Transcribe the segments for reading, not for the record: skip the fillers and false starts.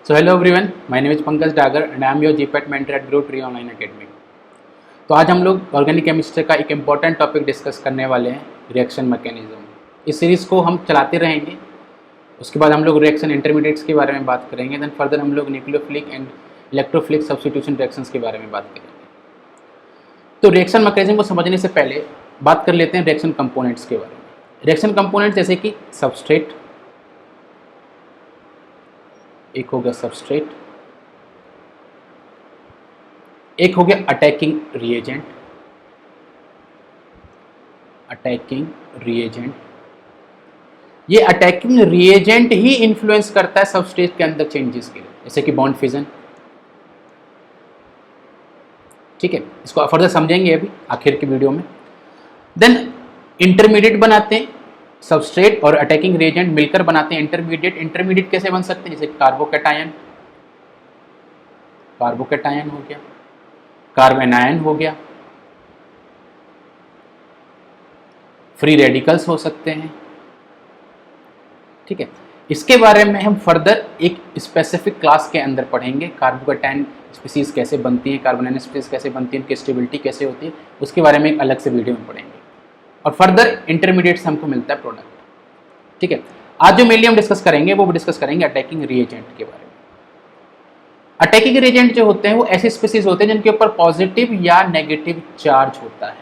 So hello everyone, my name is Pankaj Dagar and I am your GPAT mentor at Grow Tree Online Academy। तो आज हम लोग organic chemistry का एक important topic discuss करने वाले हैं, रिएक्शन मैकेनिज्म। इस सीरीज़ को हम चलाते रहेंगे। उसके बाद हम लोग रिएक्शन इंटरमीडिएट्स के बारे में बात करेंगे, देन फर्दर हम लोग nucleophilic and electrophilic substitution reactions के बारे में बात करेंगे। तो रिएक्शन मैकेनिज्म को समझने से पहले बात कर लेते हैं रिएक्शन कंपोनेंट्स के बारे में। रिएक्शन कंपोनेंट्स जैसे कि सबस्ट्रेट, एक हो गया सबस्ट्रेट, एक हो गया अटैकिंग रिएजेंट। अटैकिंग रिएजेंट, ये अटैकिंग रिएजेंट ही इन्फ्लुएंस करता है सबस्ट्रेट के अंदर चेंजेस के लिए, जैसे कि बॉन्ड फिजन। ठीक है, इसको फर्दर समझेंगे अभी आखिर की वीडियो में। देन इंटरमीडिएट बनाते हैं, सबस्ट्रेट और अटैकिंग रिएजेंट मिलकर बनाते हैं इंटरमीडिएट। इंटरमीडिएट कैसे बन सकते हैं? जैसे कार्बोकैटायन, कार्बोकैटायन हो गया, कार्बेनायन हो गया, फ्री रेडिकल्स हो सकते हैं। ठीक है, इसके बारे में हम फर्दर एक स्पेसिफिक क्लास के अंदर पढ़ेंगे। कार्बोकैटायन स्पीसीज कैसे बनती हैं, कार्बोनायन स्पीसीज कैसे बनती हैं, उनकी स्टेबिलिटी कैसे होती है, उसके बारे में एक अलग से वीडियो में पढ़ेंगे। और फर्दर इंटरमीडिएट से हमको मिलता है प्रोडक्ट। ठीक है, आज जो मेनली हम डिस्कस करेंगे वो डिस्कस करेंगे अटैकिंग रिएजेंट के बारे में। अटैकिंग रिएजेंट जो होते हैं वो ऐसे स्पीसीज होते हैं जिनके ऊपर पॉजिटिव या नेगेटिव चार्ज होता है।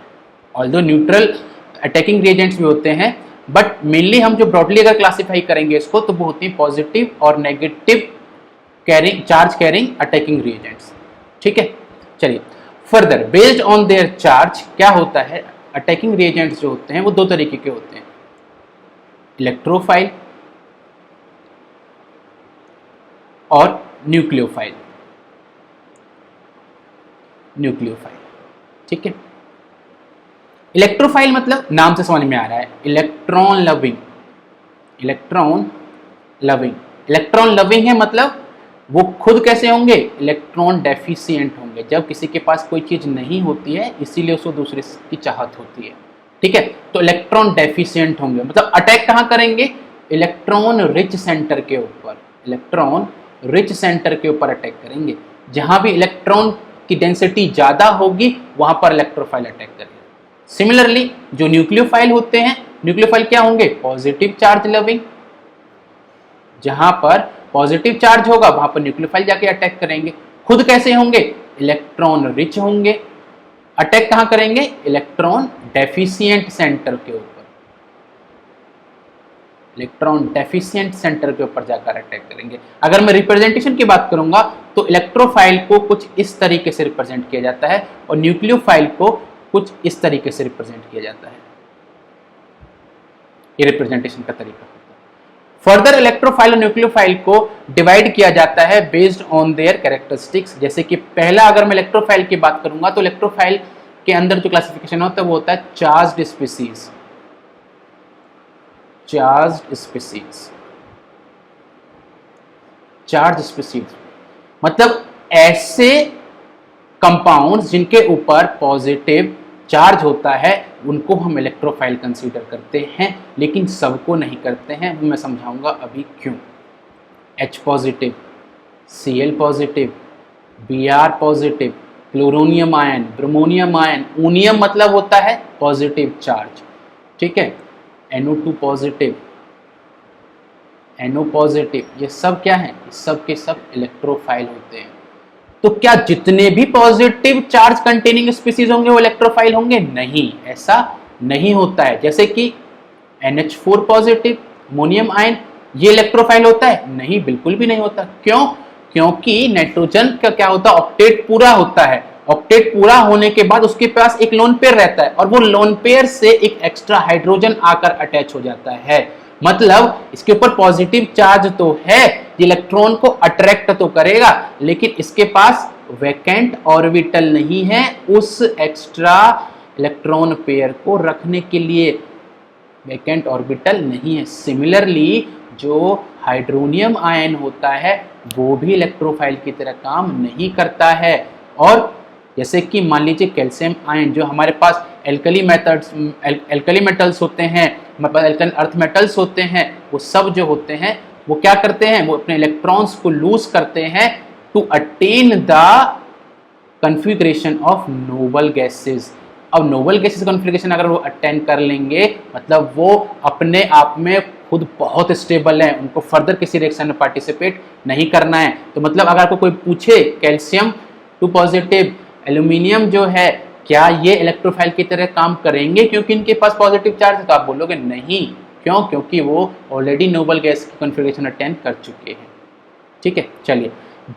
ऑल्दो न्यूट्रल अटैकिंग रिएजेंट्स भी होते हैं, बट मेनली हम जो ब्रॉडली अगर क्लासीफाई करेंगे इसको, तो वो होती है पॉजिटिव और negative carrying, charge carrying attacking reagents. ठीक है, चलिए further based on their charge क्या होता है, अटैकिंग रिएजेंट्स जो होते हैं वो दो तरीके के होते हैं, इलेक्ट्रोफाइल और न्यूक्लियोफाइल। न्यूक्लियोफाइल, ठीक है। इलेक्ट्रोफाइल मतलब नाम से समझ में आ रहा है, electron loving. Electron loving, electron loving है मतलब वो खुद कैसे होंगे, इलेक्ट्रॉन डेफिशिएंट होंगे। जब किसी के पास कोई चीज नहीं होती है इसीलिए उसको दूसरे की चाहत होती है। ठीक है, तो इलेक्ट्रॉन डेफिशिएंट होंगे, मतलब अटैक कहां करेंगे, इलेक्ट्रॉन रिच सेंटर के ऊपर। इलेक्ट्रॉन रिच सेंटर के ऊपर अटैक करेंगे। जहां भी इलेक्ट्रॉन की डेंसिटी ज्यादा होगी वहां पर इलेक्ट्रोफाइल अटैक करेंगे। सिमिलरली जो न्यूक्लियोफाइल होते हैं, न्यूक्लियोफाइल क्या होंगे, पॉजिटिव चार्ज लविंग। जहां पर पॉजिटिव चार्ज होगा वहां पर न्यूक्लियोफाइल जाके अटैक करेंगे। खुद कैसे होंगे, इलेक्ट्रॉन रिच होंगे। अटैक कहां करेंगे, इलेक्ट्रॉन डेफिशिएंट सेंटर के ऊपर। इलेक्ट्रॉन डेफिशिएंट सेंटर के ऊपर जाकर अटैक करेंगे। अगर मैं रिप्रेजेंटेशन की बात करूंगा तो इलेक्ट्रोफाइल को कुछ इस तरीके से रिप्रेजेंट किया जाता है और न्यूक्लियोफाइल को कुछ इस तरीके से रिप्रेजेंट किया जाता है। ये रिप्रेजेंटेशन का तरीका होता है। फर्दर इलेक्ट्रोफाइल और न्यूक्लियोफाइल को डिवाइड किया जाता है बेस्ड ऑन देयर कैरेक्टरिस्टिक्स। जैसे कि पहला अगर मैं इलेक्ट्रोफाइल की बात करूंगा तो इलेक्ट्रोफाइल के अंदर जो क्लासिफिकेशन होता है वो होता है charged species. Charged species, charge species मतलब ऐसे कंपाउंड्स जिनके ऊपर पॉजिटिव चार्ज होता है उनको हम इलेक्ट्रोफाइल कंसीडर करते हैं, लेकिन सबको नहीं करते हैं। मैं समझाऊंगा अभी क्यों। H positive, Cl positive, Br positive, chloronium ion, bromonium ion, onium मतलब होता है पॉजिटिव चार्ज। ठीक है, NO2 पॉजिटिव, NO पॉजिटिव, ये सब क्या है, सब के सब इलेक्ट्रोफाइल होते हैं। तो क्या जितने भी पॉजिटिव चार्ज कंटेनिंग स्पीसीज होंगे वो इलेक्ट्रोफाइल होंगे? नहीं, ऐसा नहीं होता है। जैसे कि NH4 पॉजिटिव, अमोनियम आयन, ये इलेक्ट्रोफाइल होता है? नहीं, बिल्कुल भी नहीं होता। क्यों? क्योंकि नाइट्रोजन का क्या होता है, ऑक्टेट पूरा होता है। ऑक्टेट पूरा होने के बाद उसके पास एक लोन पेयर रहता है और वो लोन पेयर से एक एक्स्ट्रा हाइड्रोजन आकर अटैच हो जाता है। मतलब इसके ऊपर पॉजिटिव चार्ज तो है, इलेक्ट्रॉन को अट्रैक्ट तो करेगा, लेकिन इसके पास वैकेंट ऑर्बिटल नहीं है उस एक्स्ट्रा इलेक्ट्रॉन पेयर को रखने के लिए। वैकेंट ऑर्बिटल नहीं है। सिमिलरली जो हाइड्रोनियम आयन होता है वो भी इलेक्ट्रोफाइल की तरह काम नहीं करता है। और जैसे कि मान लीजिए कैल्शियम आयन, जो हमारे पास एल्कली मेटल्स होते हैं, हमारे पास एल्कली अर्थ मेटल्स होते हैं, वो सब जो होते हैं वो क्या करते हैं, वो अपने इलेक्ट्रॉन्स को लूज करते हैं to attain the configuration of noble gases. अब नोबल गैसेस कॉन्फ़िगरेशन अगर वो अटेन कर लेंगे मतलब वो अपने आप में खुद बहुत स्टेबल है, उनको फर्दर किसी रिएक्शन में पार्टिसिपेट नहीं करना है। तो मतलब अगर आपको कोई पूछे कैल्शियम 2 पॉजिटिव एल्यूमिनियम जो है क्या ये इलेक्ट्रोफाइल की तरह काम करेंगे क्योंकि इनके पास पॉजिटिव चार्ज है, तो आप बोलोगे नहीं। क्यों? क्योंकि वो ऑलरेडी नोबल गैस की कॉन्फ़िगरेशन अटेन कर चुके हैं। ठीक है, चलिए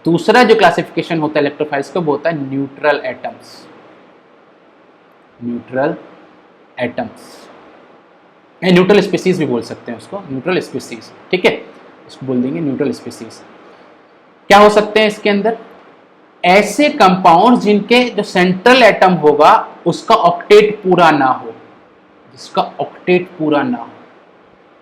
दूसरा जो क्लासिफिकेशन होता है इलेक्ट्रोफाइल्स का वो होता है neutral atoms. Neutral atoms, neutral species भी बोल सकते हैं उसको, न्यूट्रल स्पीसीज। ठीक है, इसको बोल देंगे न्यूट्रल स्पीसीज। क्या हो सकते हैं इसके अंदर? ऐसे कंपाउंड जिनके जो सेंट्रल एटम होगा उसका ऑक्टेट पूरा ना हो, जिसका ऑक्टेट पूरा ना हो।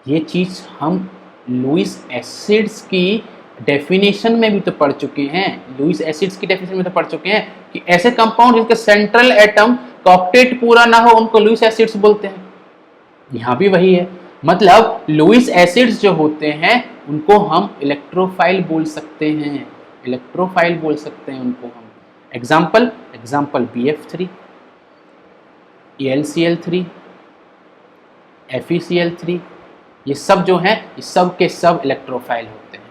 ये चीज हम लुईस एसिड्स की डेफिनेशन में भी तो पढ़ चुके हैं, लुईस एसिड्स की डेफिनेशन में तो पढ़ चुके हैं कि ऐसे कंपाउंड जिनके सेंट्रल एटम का ऑक्टेट पूरा ना हो उनको लुईस एसिड्स बोलते हैं। यहां भी वही है, मतलब लुईस एसिड्स जो होते हैं उनको हम इलेक्ट्रोफाइल बोल सकते हैं, इलेक्ट्रोफाइल बोल सकते हैं उनको हम। एग्जाम्पल BF3, ElCl3, FeCl3, ये सब जो है ये सब के सब इलेक्ट्रोफाइल होते हैं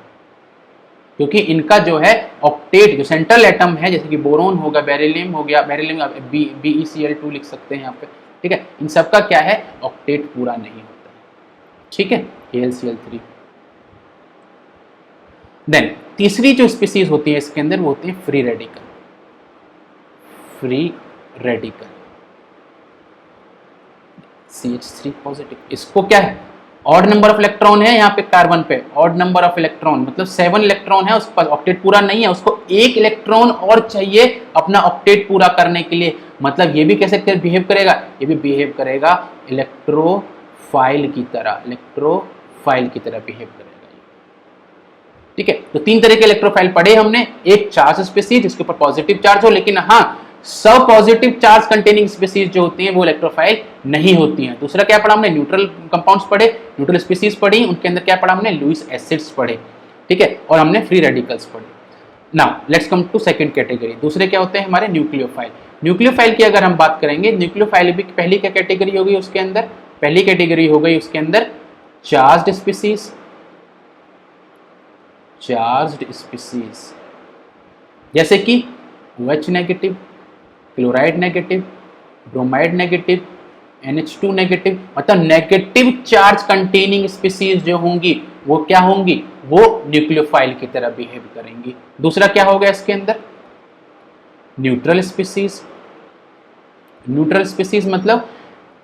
क्योंकि इनका जो है ऑक्टेट जो सेंट्रल एटम है, जैसे कि बोरोन होगा, बेरिलियम हो गया, बेरिलियम BeCl2 लिख सकते हैं यहाँ पे। ठीक है, इन सब का क्या है, ऑक्टेट पूरा नहीं होता है। ठीक है, AlCl3। देन तीसरी जो स्पीसीज होती है इसके अंदर वो होती है free radical. Free radical CH3 positive, इसको क्या है, ऑड नंबर ऑफ इलेक्ट्रॉन है यहाँ पे कार्बन पे, ऑड नंबर ऑफ इलेक्ट्रॉन मतलब 7 इलेक्ट्रॉन है, उसके पास ऑक्टेट पूरा नहीं है, उसको 1 इलेक्ट्रॉन और चाहिए अपना ऑक्टेट पूरा करने के लिए। मतलब ये भी कैसे बिहेव करेगा, ये भी बिहेव करेगा इलेक्ट्रोफाइल की तरह, इलेक्ट्रोफाइल की तरह बिहेव करेगा। ठीक है, तो 3 तरह के इलेक्ट्रोफाइल पढ़े हमने, एक चार्ज स्पीसीज जिसके ऊपर पॉजिटिव चार्ज हो, लेकिन हाँ सब पॉजिटिव चार्ज कंटेनिंग स्पीसीज जो होती हैं वो इलेक्ट्रोफाइल नहीं होती हैं। दूसरा क्या पढ़ा हमने, न्यूट्रल कंपाउंड्स पढ़े, न्यूट्रल स्पीसीज पढ़ी, उनके अंदर क्या पढ़ा हमने, लुईस एसिड्स पढ़े। ठीक है, और हमने फ्री रेडिकल्स पढ़े। Now let's come to second category. दूसरे क्या होते हैं हमारे, न्यूक्लियोफाइल। न्यूक्लियोफाइल की अगर हम बात करेंगे, न्यूक्लियोफाइल भी पहली क्या कैटेगरी होगी उसके अंदर, पहली कैटेगरी हो गई उसके अंदर चार्ज्ड स्पीसीज, चार्ज्ड स्पीसीज जैसे कि OH negative, chloride negative, bromide negative, NH2 negative, मतलब नेगेटिव चार्ज कंटेनिंग स्पीसीज जो होंगी वो क्या होंगी, वो न्यूक्लियोफाइल की तरह बिहेव करेंगी। दूसरा क्या होगा इसके अंदर, न्यूट्रल स्पीसीज। न्यूट्रल स्पीसीज मतलब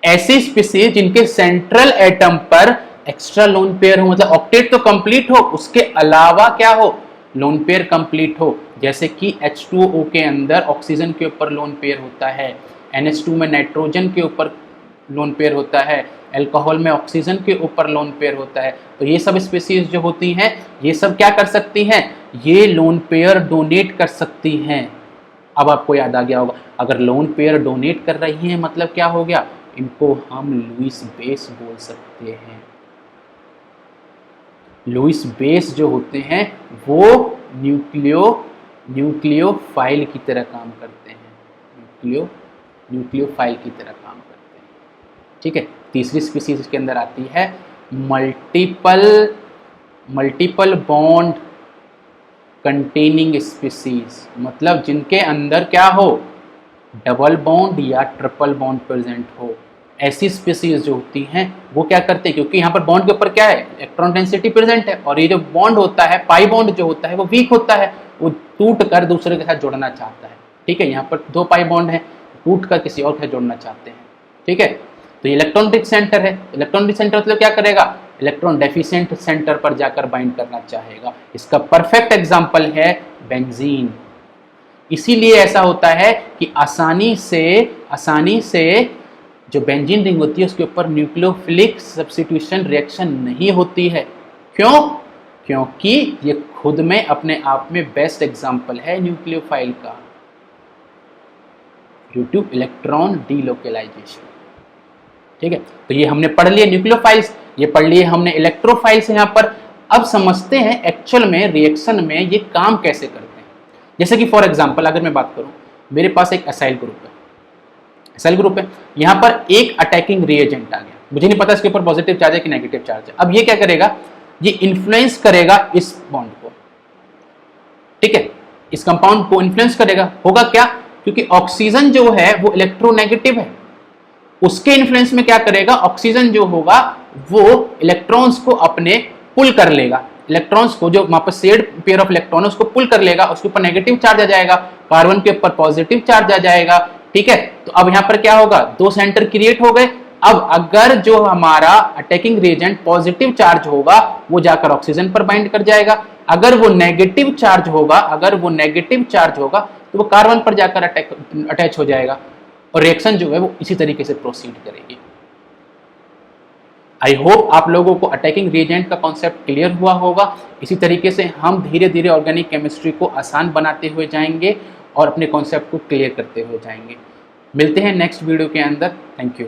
ऐसी स्पीसीज जिनके सेंट्रल एटम पर एक्स्ट्रा लोन पेयर हो, मतलब ऑक्टेट तो कंप्लीट हो, उसके अलावा क्या हो, लोन पेयर कंप्लीट हो। जैसे कि H2O के अंदर ऑक्सीजन के ऊपर लोन पेयर होता है, NH2 में नाइट्रोजन के ऊपर लोन पेयर होता है, अल्कोहल में ऑक्सीजन के ऊपर लोन पेयर होता है। तो ये सब स्पीसीज जो होती हैं ये सब क्या कर सकती हैं, ये लोन पेयर डोनेट कर सकती हैं। अब आपको याद आ गया होगा, अगर लोन पेयर डोनेट कर रही हैं मतलब क्या हो गया, इनको हम लुईस बेस बोल सकते हैं। लुईस बेस जो होते हैं वो न्यूक्लियोफाइल की तरह काम करते हैं, न्यूक्लियोफाइल की तरह काम करते हैं। ठीक है, तीसरी स्पीसीज इसके अंदर आती है मल्टीपल बॉन्ड कंटेनिंग स्पीसीज, मतलब जिनके अंदर क्या हो, डबल बॉन्ड या ट्रिपल बॉन्ड प्रेजेंट हो। ऐसी स्पीसीज जो होती हैं वो क्या करते हैं, क्योंकि यहाँ पर बॉन्ड के ऊपर क्या है, इलेक्ट्रॉन डेंसिटी प्रेजेंट है, और ये जो बॉन्ड होता है, पाई बॉन्ड जो होता है वो वीक होता है, वो टूट कर दूसरे के साथ जुड़ना चाहता है। ठीक है, यहाँ पर 2 पाई बॉन्ड है, टूट कर किसी और के साथ जुड़ना चाहते हैं। ठीक है, तो इलेक्ट्रॉन रिच सेंटर है, इलेक्ट्रॉन रिच सेंटर मतलब क्या करेगा, इलेक्ट्रॉन डेफिशिएंट सेंटर पर जाकर बाइंड करना चाहेगा। इसका परफेक्ट एग्जाम्पल है बेंजीन। इसीलिए ऐसा होता है कि आसानी से जो बेंजीन रिंग होती है उसके ऊपर न्यूक्लियोफिलिक सब्स्टिट्यूशन रिएक्शन नहीं होती है। क्यों? क्योंकि ये खुद में अपने आप में बेस्ट एग्जाम्पल है न्यूक्लियोफाइल का, ड्यू टू इलेक्ट्रॉन डीलोकेलाइजेशन। ठीक है, तो ये हमने पढ़ लिया न्यूक्लियोफाइल्स, ये पढ़ लिए हमने इलेक्ट्रोफाइल्स। यहाँ पर अब समझते हैं एक्चुअल में रिएक्शन में ये काम कैसे करते हैं। जैसे कि फॉर एग्जांपल अगर मैं बात करूं, मेरे पास एक एसाइल ग्रुप है, यहाँ पर एक अटैकिंग रिएजेंट आ गया, मुझे नहीं पता इसके ऊपर पॉजिटिव चार्ज है कि नेगेटिव चार्ज है। अब ये क्या करेगा, ये इन्फ्लुएंस करेगा इस बॉन्ड को, ठीक है, इस कंपाउंड को इन्फ्लुएंस करेगा। होगा क्या, क्योंकि ऑक्सीजन जो है वो इलेक्ट्रोनेगेटिव है, उसके इन्फ्लुएंस में क्या करेगा, ऑक्सीजन जो होगा वो इलेक्ट्रॉन्स को अपने पुल कर लेगा, इलेक्ट्रॉन्स को जो वहां पर शेयर्ड पेयर ऑफ इलेक्ट्रॉन उसको पुल कर लेगा, उसके ऊपर नेगेटिव चार्ज आ जाएगा, कार्बन के ऊपर पॉजिटिव चार्ज आ जाएगा, ठीक है। तो अब यहाँ पर क्या होगा, दो सेंटर क्रिएट हो गए। अब अगर जो हमारा अटैकिंग रिएजेंट पॉजिटिव चार्ज होगा वो जाकर ऑक्सीजन पर बाइंड कर जाएगा, अगर वो नेगेटिव चार्ज होगा तो वो कार्बन पर जाकर अटैच हो जाएगा, और रिएक्शन जो है वो इसी तरीके से प्रोसीड करेगी। आई होप आप लोगों को अटैकिंग रिएजेंट का कॉन्सेप्ट क्लियर हुआ होगा। इसी तरीके से हम धीरे धीरे ऑर्गेनिक केमिस्ट्री को आसान बनाते हुए जाएंगे और अपने कॉन्सेप्ट को क्लियर करते हुए जाएंगे। मिलते हैं नेक्स्ट वीडियो के अंदर। Thank you.